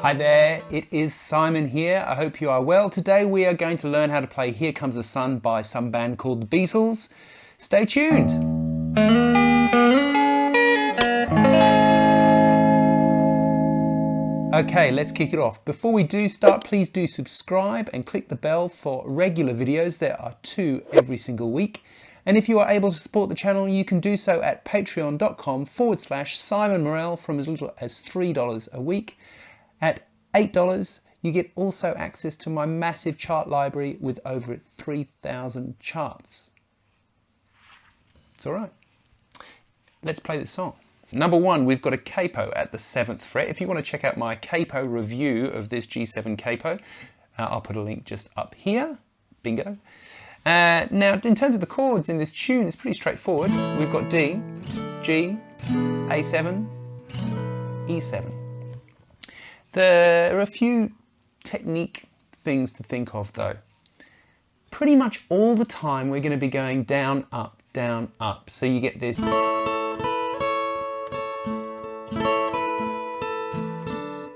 Hi there, it is Simon here. I hope you are well. Today we are going to learn how to play Here Comes the Sun by some band called the Beatles. Stay tuned. Okay, let's kick it off. Before we do start, please do subscribe and click the bell for regular videos. There are 2 every single week. And if you are able to support the channel, you can do so at patreon.com/Simon Morell from as little as $3 a week. At $8, you get also access to my massive chart library with over 3,000 charts. It's all right. Let's play this song. Number 1, we've got a capo at the 7th fret. If you want to check out my capo review of this G7 capo, I'll put a link just up here. Bingo. Now, in terms of the chords in this tune, it's pretty straightforward. We've got D, G, A7, E7. There are a few technique things to think of though. Pretty much all the time we're going to be going down, up, down, up. So you get this. Do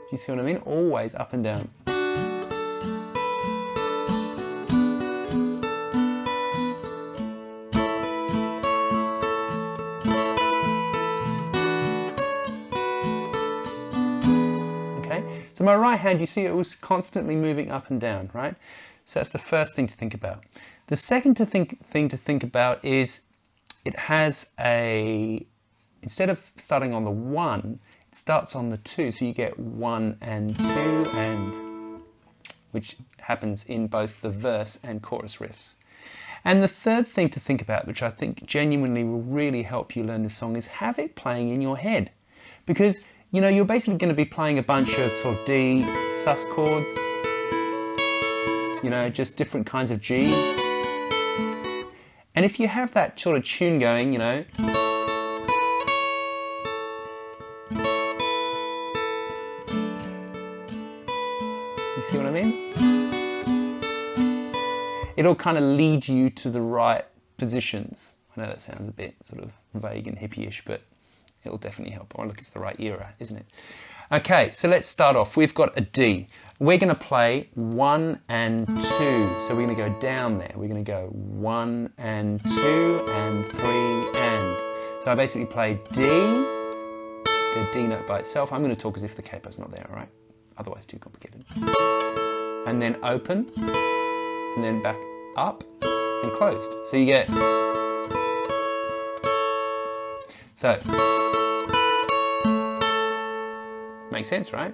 you see what I mean? Always up and down. So my right hand, you see it was constantly moving up and down, right? So that's the first thing to think about. The second thing to think about is it has instead of starting on the 1, it starts on the 2. So you get 1 and 2, and which happens in both the verse and chorus riffs. And the third thing to think about, which I think genuinely will really help you learn this song, is have it playing in your head. Because you know, you're basically going to be playing a bunch of sort of D sus chords, you know, just different kinds of G. And if you have that sort of tune going, you know, you see what I mean? It'll kind of lead you to the right positions. I know that sounds a bit sort of vague and hippie-ish, but it'll definitely help. Oh, look, it's the right era, isn't it? Okay, so let's start off. We've got a D. We're going to play 1 and 2. So we're going to go down there. We're going to go 1 and 2 and 3 and. So I basically play D, the D note by itself. I'm going to talk as if the capo's not there, all right? Otherwise too complicated. And then open, and then back up and closed. So you get. So. Makes sense, right?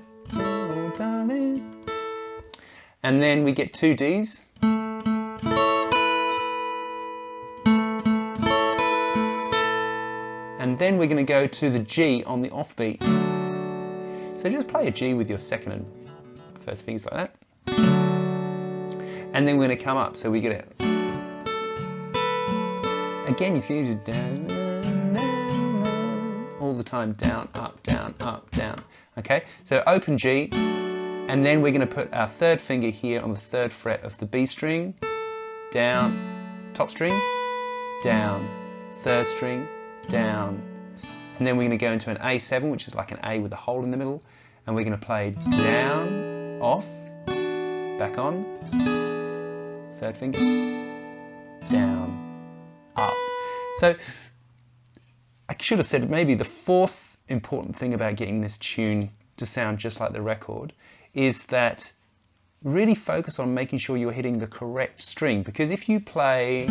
And then we get 2 Ds. And then we're going to go to the G on the offbeat. So just play a G with your second and first fingers like that. And then we're going to come up. So we get it. Again, you see down. All the time, down, up, down, up, down. Okay, so open G, and then we're going to put our 3rd finger here on the 3rd fret of the B string, down, top string, down, 3rd string, down, and then we're going to go into an A7, which is like an A with a hole in the middle, and we're going to play down, off, back on, 3rd finger, down, up. So I should have said maybe the 4th important thing about getting this tune to sound just like the record is that really focus on making sure you're hitting the correct string, because if you play,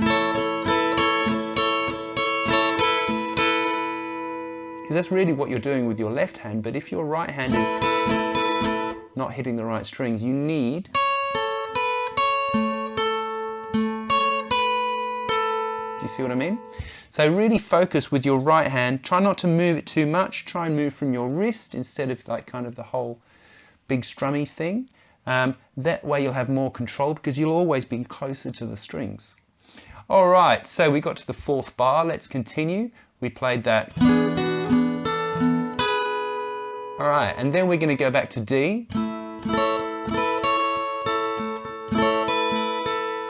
because that's really what you're doing with your left hand, but if your right hand is not hitting the right strings, you need do you see what I mean? So really focus with your right hand. Try not to move it too much. Try and move from your wrist instead of like kind of the whole big strummy thing. That way you'll have more control because you'll always be closer to the strings. All right, so we got to the 4th bar. Let's continue. We played that. All right, and then we're going to go back to D. It's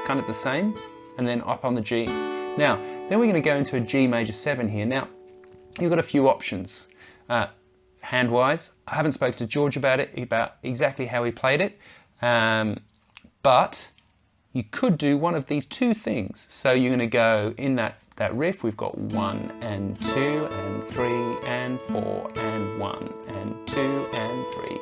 kind of the same. And then up on the G. Now, then we're going to go into a G major 7 here. Now, you've got a few options. hand-wise. I haven't spoken to George about it, about exactly how he played it, but you could do one of these two things. So you're going to go in that riff, we've got 1 and 2 and 3 and 4 and 1 and 2 and 3,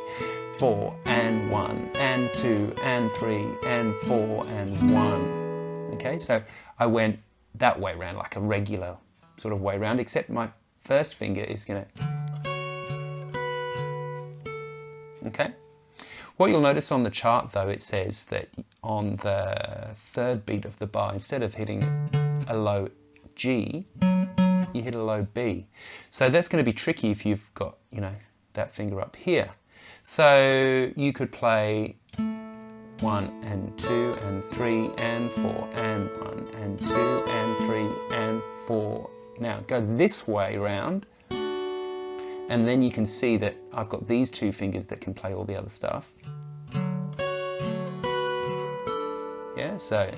4 and 1 and 2 and 3 and 4 and 1. Okay, so I went that way around, like a regular sort of way around, except my first finger is going to... Okay. What you'll notice on the chart though, it says that on the third beat of the bar, instead of hitting a low G, you hit a low B. So that's going to be tricky if you've got, you know, that finger up here. So you could play 1 and 2 and 3 and 4 and 1 and 2 and 3 and 4. Now go this way round, and then you can see that I've got these two fingers that can play all the other stuff. Yeah, so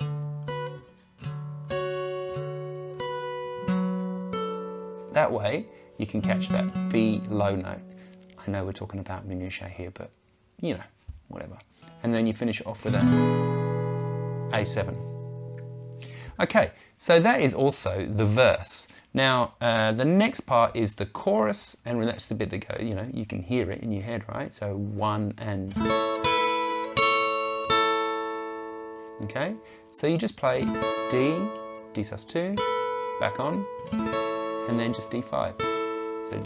that way you can catch that B low note. I know we're talking about minutiae here, but you know, whatever. And then you finish it off with an A7. Okay, so that is also the verse. Now, the next part is the chorus, and that's the bit that goes, you know, you can hear it in your head, right? So 1 and... Okay, so you just play D, D sus2, back on, and then just D5. So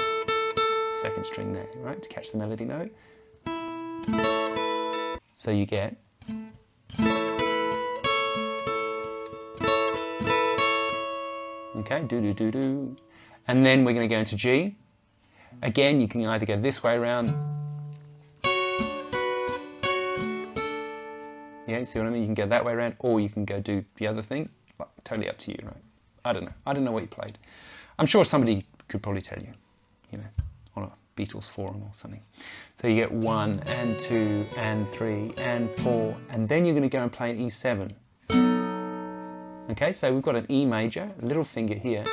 second string there, right, to catch the melody note. So you get... Okay, do-do-do-do. And then we're going to go into G. Again, you can either go this way around. Yeah, you see what I mean? You can go that way around, or you can go do the other thing. Like, totally up to you, right? I don't know. I don't know what you played. I'm sure somebody could probably tell you, you know, on a Beatles forum or something. So you get 1 and 2 and 3 and 4, and then you're going to go and play an E7. Okay, so we've got an E major, little finger here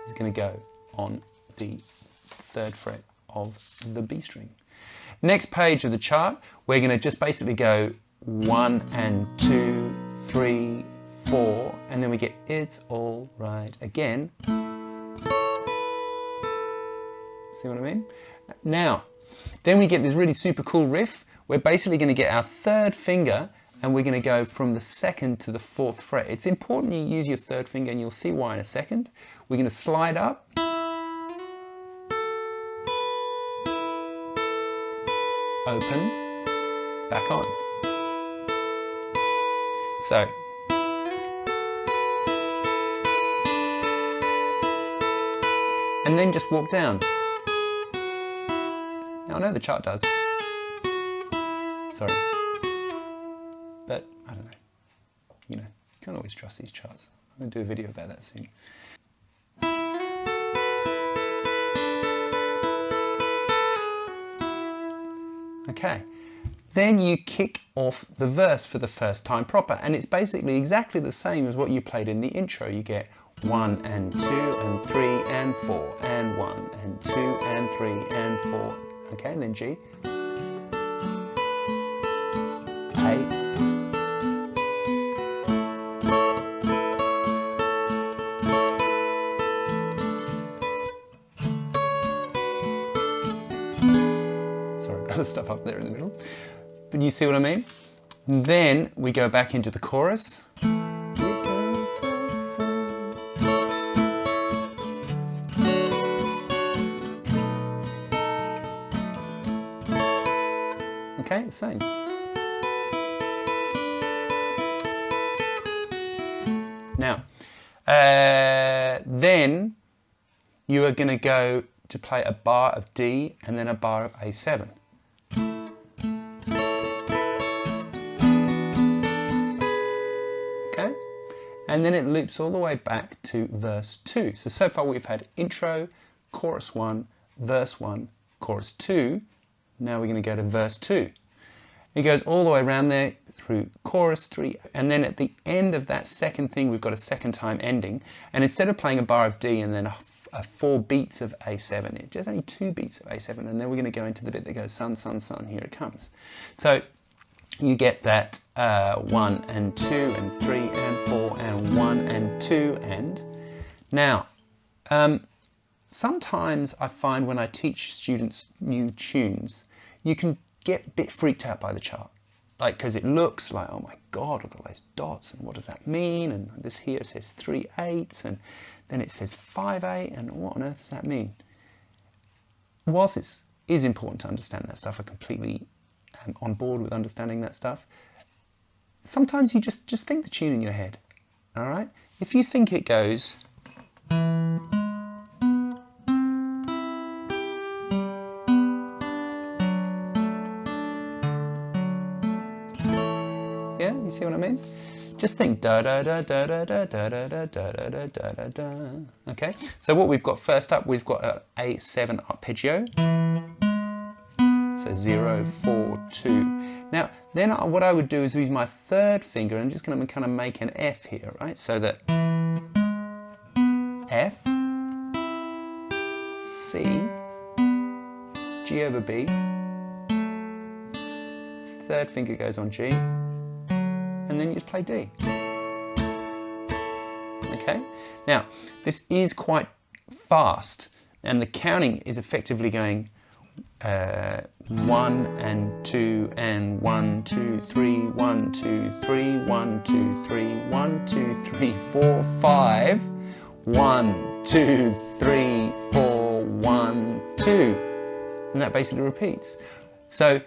is going to go on the 3rd fret of the B string. Next page of the chart, we're going to just basically go 1 and 2, 3, 4, and then we get It's All Right again. See what I mean? Now, then we get this really super cool riff. We're basically going to get our 3rd finger, and we're going to go from the 2nd to the 4th fret. It's important you use your 3rd finger, and you'll see why in a second. We're going to slide up. Open, back on. So, and then just walk down. Now I know the chart does. Sorry. But I don't know. You know, you can't always trust these charts. I'm going to do a video about that soon. Okay, then you kick off the verse for the first time proper, and it's basically exactly the same as what you played in the intro. You get 1 and 2 and 3 and 4 and 1 and 2 and 3 and 4. Okay, and then G. A. Stuff up there in the middle, but you see what I mean? And then we go back into the chorus. Okay, same. Now, then you are going to go to play a bar of D and then a bar of A7. And then it loops all the way back to verse 2. So far we've had intro, chorus 1, verse 1, chorus 2. Now we're going to go to verse 2. It goes all the way around there through chorus 3. And then at the end of that second thing, we've got a second time ending. And instead of playing a bar of D and then 4 beats of A7. It's just only 2 beats of A7, and then we're going to go into the bit that goes sun, sun, sun. Here it comes. So you get that 1 and 2 and 3 and 4 and 1 and 2 and. Now, sometimes I find when I teach students new tunes, you can get a bit freaked out by the chart. Like, because it looks like, oh my God, look at those dots, and what does that mean? And this here says 3/8, and then it says 5/8, and what on earth does that mean? Whilst it is important to understand that stuff, I completely am on board with understanding that stuff. Sometimes you just think the tune in your head, all right? If you think it goes... Yeah, you see what I mean? Just think da da da da da da da da da da da da da da. Okay, so what we've got first up, we've got an A7 arpeggio. So 0, 4, 2. Now, then what I would do is use my third finger. I'm just going to kind of make an F here, right? So that F, C, G over B. Third finger goes on G. And then you just play D. Okay? Now, this is quite fast, and the counting is effectively going 1 and 2 and 1, 2, 3, 1, 2, 3, 1, 2, 3, 1, 2, 3, 4, 5, 1, 2, 3, 4, 1, 2. And that basically repeats. So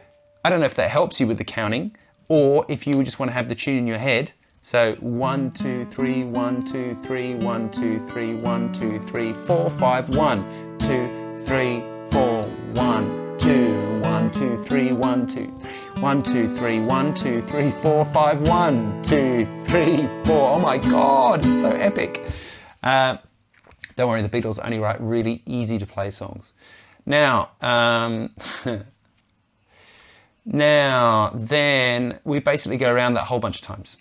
I don't know if that helps you with the counting, or if you just want to have the tune in your head. So 1, 2, 3, 1, 2, 3, 1, 2, 3, 1, 2, 3, 4, 5, 1, 2, 3, 4, 1, 2, 1, 2, 3, 1, 2, 1, 2, 3, 1, 2, 3, 4, 5, 1, 2, 3, 4. Oh my God, it's so epic. Don't worry, the Beatles only write really easy to play songs. Now, then we basically go around that whole bunch of times.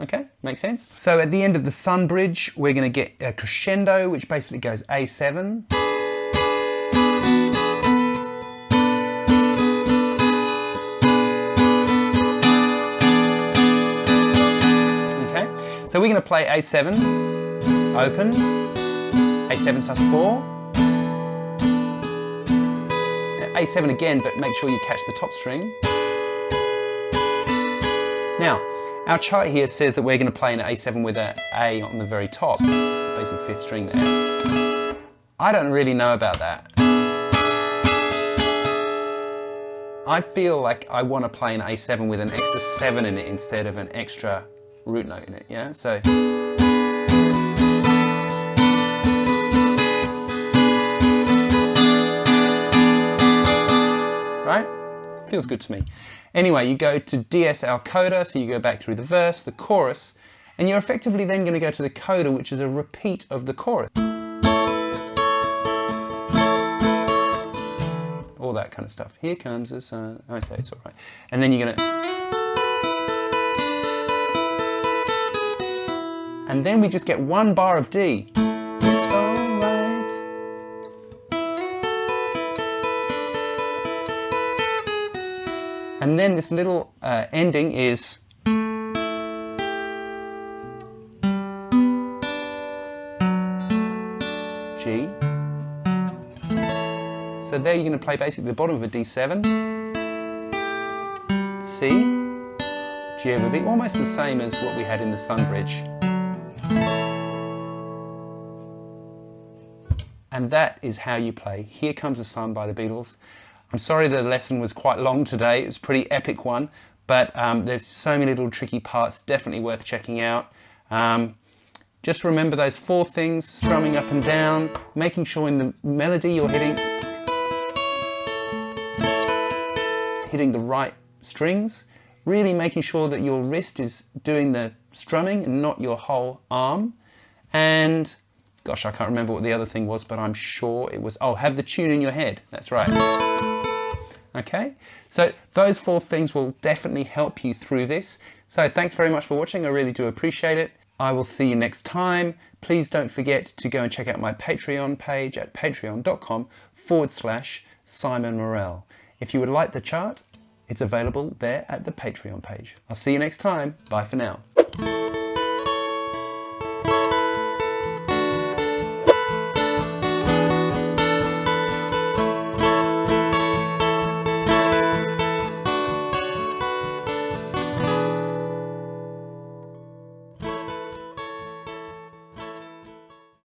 Okay, makes sense? So at the end of the sun bridge, we're going to get a crescendo, which basically goes A7. Okay, so we're going to play A7, open, A7/4, A7 again, but make sure you catch the top string. Now, our chart here says that we're going to play an A7 with an A on the very top, basically 5th string there. I don't really know about that. I feel like I want to play an A7 with an extra 7 in it instead of an extra root note in it, yeah? So. Right? Feels good to me. Anyway, you go to DS-Al coda, so you go back through the verse, the chorus, and you're effectively then going to go to the coda, which is a repeat of the chorus. All that kind of stuff. Here comes the sun. I say it's all right. And then you're going to... And then we just get 1 bar of D. It's all right. And then this little ending is G. So there you're going to play basically the bottom of a D7, C, G over B, almost the same as what we had in the sun bridge. And that is how you play Here Comes the Sun by the Beatles. I'm sorry the lesson was quite long today. It was a pretty epic one, but there's so many little tricky parts, definitely worth checking out. Just remember those 4 things: strumming up and down, making sure in the melody you're hitting the right strings, really making sure that your wrist is doing the strumming and not your whole arm. And gosh, I can't remember what the other thing was, but I'm sure it was, oh, have the tune in your head. That's right. Okay, so those 4 things will definitely help you through this. So thanks very much for watching. I really do appreciate it. I will see you next time. Please don't forget to go and check out my Patreon page at patreon.com/Simon Morell. If you would like the chart, it's available there at the Patreon page. I'll see you next time. Bye for now.